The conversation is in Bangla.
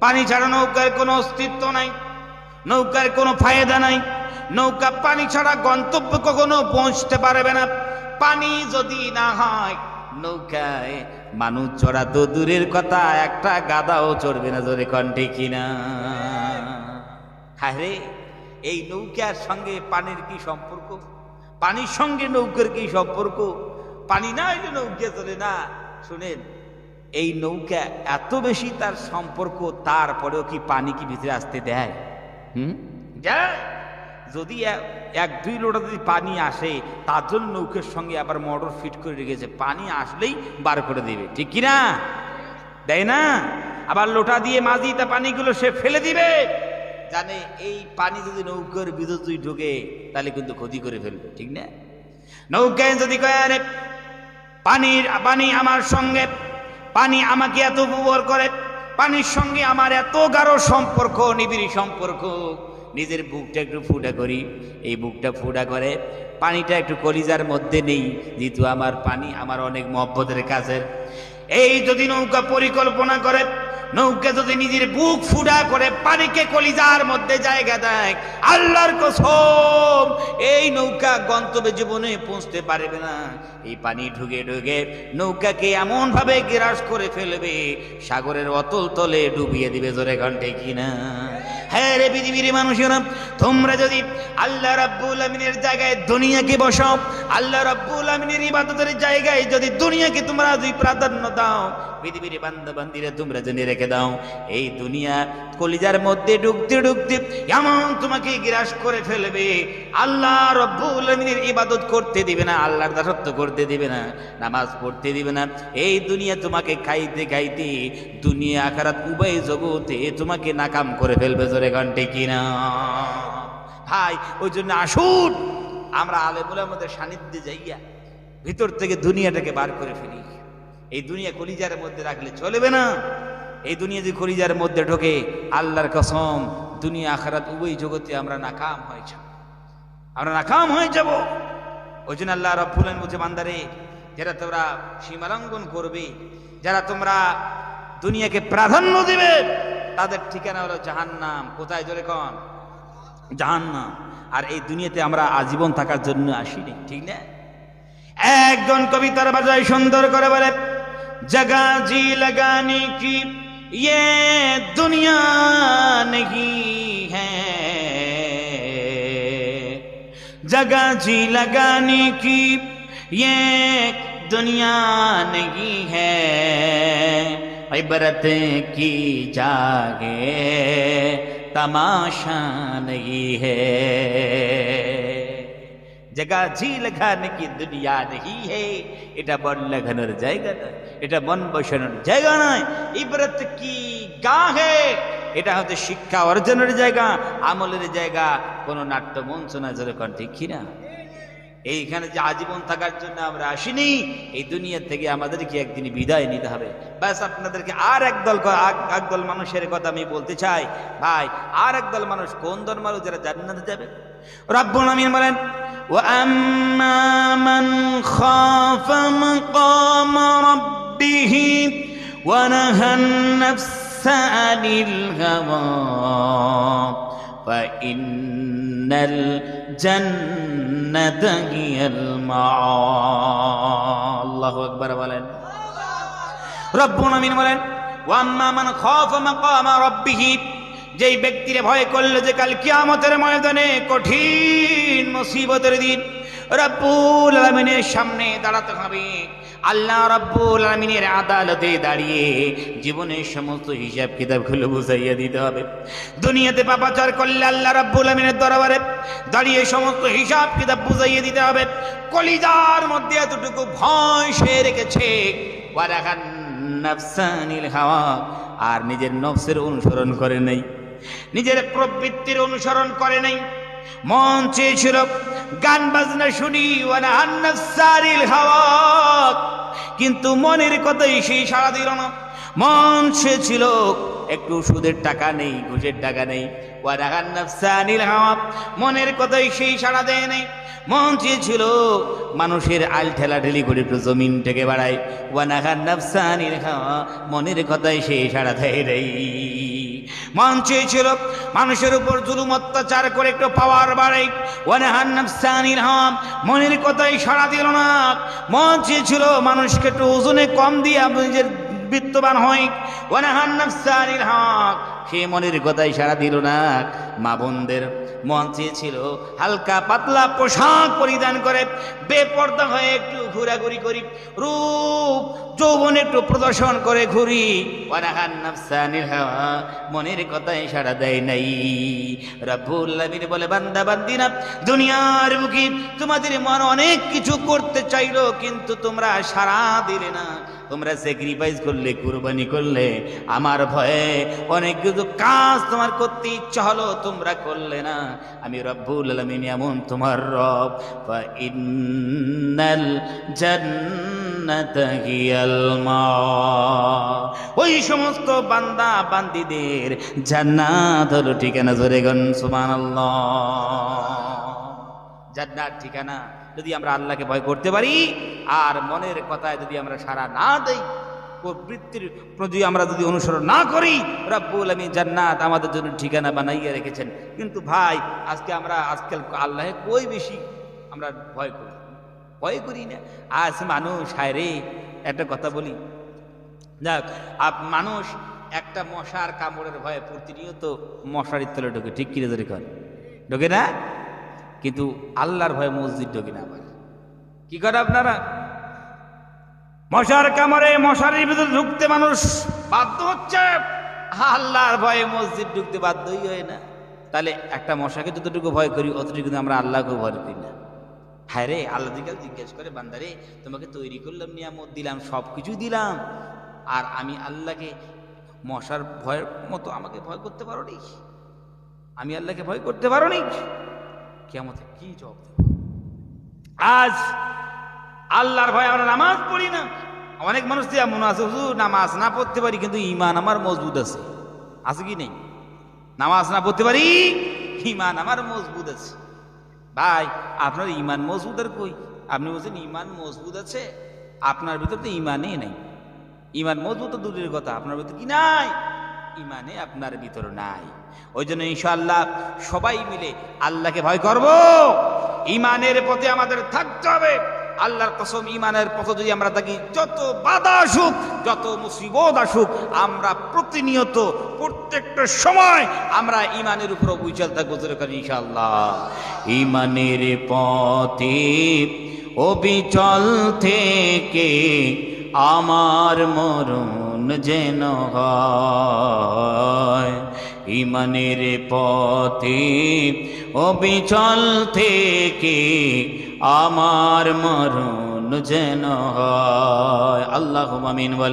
পানি ছাড়া নৌকার কোনো অস্তিত্ব নাই, নৌকার কোনো ফায়দা নাই। নৌকা পানি ছাড়া গন্তব্যে কখনো পৌঁছতে পারবে না। পানি যদি না হয় নৌকায় মানুষ চড়া তো দূরের কথা, একটা গাদাও চড়বে না। জোরে কণ্ঠে কিনা? হ্যাঁ রে, এই নৌকার সঙ্গে পানির কি সম্পর্ক? পানির সঙ্গে নৌকার কি সম্পর্ক? পানি না হইলে নৌকা চলে না। শুনেন, এই নৌকা এত বেশি তার সম্পর্ক, তারপরেও কি পানি কি ভিতরে আসতে দেয়? যদি 1-2 লোটা যদি পানি আসে, তার জন্য নৌকার সঙ্গে আবার মোটর ফিট করে রেখেছে, পানি আসলেই বার করে দিবে, ঠিক কিনা? দেয় না? আবার লোটা দিয়ে মাঝি তা পানিগুলো সে ফেলে দিবে, জানে এই পানি যদি নৌকার ভিতর যদি ঢোকে তাহলে কিন্তু ক্ষতি করে ফেলবে, ঠিক না? নৌকায় যদি কয় পানি আমার সঙ্গে, পানি আমাকে এত উপভোগ করে, পানির সঙ্গে আমার এত গাঢ় সম্পর্ক, নিবিড় সম্পর্ক, নিজের বুকটা একটু ফুটা করি, এই বুকটা ফুটা করে পানিটা একটু কলিজার মধ্যে নেই, যেহেতু আমার পানি আমার অনেক মহব্বতের কাছের। এই যদি নৌকা পরিকল্পনা করে, নৌকা যদি নিজের বুক ফুটা করে পানিকে কলিজার মধ্যে জায়গা দেয়, আল্লাহর কসম এই নৌকা গন্তব্যে জীবনে পৌঁছতে পারবে না। এই পানি ঢুকে ঢুকে নৌকাকে এমন ভাবে গ্রাস করে ফেলবে, সাগরের অতল তলে ডুবিয়ে দিবে। জোরে কণ্ঠে কিনা? হ্যাঁ রে পৃথিবীর মানুষেরা, তোমরা যদি আল্লাহ রাব্বুল আমিনের জায়গায় দুনিয়াকে বসাও, আল্লাহ রাব্বুল আমিনের ইবাদতের জায়গায় যদি দুনিয়াকে তোমরা যদি প্রাধান্য দাও, পৃথিবীর বান্দা বান্দিরা তোমরা জেনে রেখে দাও, এই দুনিয়া কলিজার মধ্যে ঢুকতে ঢুকতে এমন তোমাকে গ্রাস করে ফেলবে, আল্লাহ রাব্বুল আমিনের ইবাদত করতে দিবে না, আল্লাহর দাসত্ব করতে দিবে না, নামাজ পড়তে দিবে না। এই দুনিয়া তোমাকে খাইতে খাইতে দুনিয়া আখিরাত উভয় জগতে তোমাকে নাকাম করে ফেলবে। জোরে কণ্ঠে কিনা? ভাই, ওই জন্য আসুন আমরা আলেমুল আমাদের সান্নিধ্যে যাইয়া ভিতর থেকে দুনিয়াটাকে বার করে ফেলি। এই দুনিয়া কলিজার মধ্যে রাখলে চলবে না। এই দুনিয়া যে কলিজার মধ্যে ঢোকে, আল্লাহর কসম দুনিয়া আখিরাত উভয় জগতে আমরা নাকাম হয়ে যাব, আমরা নাকাম হয়ে যাব। ওই জন্য আল্লাহ রাব্বুল আলামিন বলছে, বান্দারে যারা তোমরা সীমালঙ্ঘন করবে, যারা তোমরা দুনিয়াকে প্রাধান্য দিবে, তাদের ঠিকানা হলো জাহান্নাম। কোথায়? জোরে কোন? জাহান্নাম। আর এই দুনিয়াতে আমরা আজীবন থাকার জন্য আসিনি, ঠিক না? একজন কবিতার বাজায় সুন্দর করে বলে, জগা জি লাগানে কি ये दुनिया नहीं है, जगह जी लगाने की ये दुनिया नहीं है, इबरत की जागे तमाशा नहीं है, जगह जी लगाने की दुनिया नहीं है। এটা বন লাগানোর জায়গা নয়, এটা মন বসানোর জায়গা নয়। ইবরত কি গাহে, এটা হচ্ছে শিক্ষা অর্জনের জায়গা, আমলের জায়গা, কোনো নাট্য মঞ্চ না। জোরে কোন ঠিক কিনা? এইখানে যে আজীবন থাকার জন্য আমরা আসিনি, এই দুনিয়া থেকে আমাদেরকে একদিন বিদায় নিতে হবে। ব্যাস, আপনাদেরকে আর একদল মানুষের কথা আমি বলতে চাই। ভাই, আর একদল মানুষ কোন দল মানুষ? যারা জান্নাতে যাবে। রব্বুল আমিন বলেন, وَأَمَّا مَنْ خَافَ مَقَامَ رَبِّهِ وَنَهَى النَّفْسَ عَنِ الْهَوَى فَإِنَّ الْجَنَّةَ هِيَ الْمَأْوَى। আল্লাহু আকবার বলেন। রব্বুল আমিন বলেন, وَأَمَّا مَنْ خَافَ مَقَامَ رَبِّهِ, যেই ব্যক্তিরে ভয় করলে যে কাল কিয়ামতের ময়দানে কঠিন মুসিবতের দিন রব্বুল আলামিনের সামনে দাঁড়াতে হবে, আল্লাহ রব্বুল আলামিনের আদালতে দাঁড়িয়ে জীবনের সমস্ত হিসাব কিতাবগুলো বুঝাইয়া দিতে হবে। দুনিয়াতে পাপাচার করলে আল্লাহ রব্বুল আলামিনের দরবারে দাঁড়িয়ে সমস্ত হিসাব কিতাব বুঝাইয়া দিতে হবে। কলিজার মধ্যে এতটুকু ভয় সে রেখেছে, ওয়ারাখান নাফসানিল হাওয়া, আর নিজের নফসের অনুসরণ করে নাই, নিজের প্রবৃত্তির অনুসরণ করে নাই। মন চেয়েছিল গান বাজনা শুনি, ওয়ানাহান নাফসানিল হাওয়া, কিন্তু মনের কথাই সেই সাড়া দিল না। মন চেয়েছিল একটু সুদের টাকা নেই, ঘুষের টাকা নেই, ওয়ানাহান নাফসানিল হাওয়া, মনের কথাই সেই সাড়া দেয় নাই। মন চেয়েছিল মানুষের আল ঠেলাঠেলি করে একটু জমিন থেকে বাড়ায়, ওয়ানাহান নাফসানিল হাওয়া, মনের কথাই সেই সাড়া দেয় নাই। মন চেয়েছিল মানুষের উপর জুলুম অত্যাচার করে একটু পাওয়ার বাড়ে, ওয়ানাহান নাফসানিল হাওয়া, মনের কথাই সাড়া দিল না। মন চেয়েছিল মানুষকে একটু ওজনে কম দিয়ে নিজের বিত্তবান হয়, ওয়ানাহান নাফসানিল হাওয়া, সে মনের কথাই সাড়া দিল না। মা বোনদের মন চেয়েছিল হালকা পাতলা পোশাক পরিধান করে বেপর্দা হয়ে একটু ঘোরাঘুরি করি, রূপ যৌবন একটু প্রদর্শন করে ঘুরি। ওয়ানাহান নাফসানিল হাওয়া, মনের কথাই সাড়া দেয় নাই। রব্বুল আলামিন বলে, বান্দা বান্দিনা, দুনিয়ার বুকে তোমাদের মন অনেক কিছু করতে চাইলো, কিন্তু তোমরা সাড়া দিলে না। তোমরা স্যাক্রিফাইস করলে, কুরবানি করলে, আমার ভয়ে অনেক কিছু কাজ তোমার করতে ইচ্ছা হলো, তোমরা করলে না। আমি রব্বুল আলামিন এমন তোমার রব। ফা ইন্নাল জান্নাতা হিয়াল মা, ওই সমস্ত বান্দা বান্দিদের জান্নাত হলো ঠিকানা। জোরে গন সুবহানাল্লাহ। জান্নাত ঠিকানা যদি আমরা আল্লাহকে ভয় করতে পারি আর মনের কথায় যদি আমরা সাড়া না দেই, প্রবৃত্তির প্রতি আমরা যদি অনুসরণ না করি, রব্বুল আলামিন জান্নাত আমাদের জন্য ঠিকানা বানাইয়া রেখেছেন। কিন্তু ভাই আজকাল আল্লাহে কই বেশি আমরা ভয় করি না। আজ মানুষ, হায় রে, একটা কথা বলি, যাক, মানুষ একটা মশার কামড়ের ভয়ে প্রতিনিয়ত মশারির তলে ঢোকে, ঠিক কিনে ধরে কর ঢোকে না, কিন্তু আল্লাহর ভয়ে মসজিদ ঢোকে না। আবার কি করে আপনারা? মশার কামড়ে মশারির ভিতরে ঢুকতে মানুষ বাধ্য হচ্ছে, আল্লাহর ভয়ে মসজিদ ঢুকতে বাধ্যই হয় না। তাহলে একটা মশাকে যতটুকু ভয় করি, অতটুকু আমরা আল্লাহকেও ভয় করি না। হ্যাঁ রে, আল্লাহ জিজ্ঞেস করে, বান্দারে, তোমাকে তৈরি করলাম, নিয়ামত দিলাম, সব কিছু দিলাম, আর আমি আল্লাহকে মশার ভয়ের মতো আমাকে ভয় করতে পারো নি? আমি আল্লাহকে ভয় করতে পারো নি? কিয়ামতে কি জবাব দেব? আজ আল্লাহর ভয়ে আমরা নামাজ পড়ি না। অনেক মানুষ মনে আছে, হুজুর নামাজ না পড়তে পারি কিন্তু ইমান আমার মজবুত আছে। আছে কি নেই? নামাজ না পড়তে পারি, ইমান আমার মজবুত আছে। ভাই, আপনার ইমান মজবুত আর কই? আপনি বলছেন ইমান মজবুত আছে, আপনার ভিতর তো ইমানই নেই। ইমান মজবুত দূরের কথা, আপনার ভিতর কি নাই? ইমানে আপনার ভিতর নাই। ওই জন্য ইনশাআল্লাহ সবাই মিলে আল্লাহকে ভয় করব, ইমানের পথে আমাদের থাকতে হবে। আল্লাহর কসম, ইমানের পথে যদি আমরা থাকি, যত বাধা আসুক, যত মুসিবত আসুক, আমরা প্রতিনিয়ত প্রত্যেকটা সময় আমরা ইমানের উপর অবিচল থাকবো ইনশাআল্লাহ। ইমানের পথে অবিচল থেকে আমার মরণ যেন হয়। ইমানের পথে অবিচল থেকে আমার মরণ যেন হয়। আল্লাহুম্মা আমিন বলে।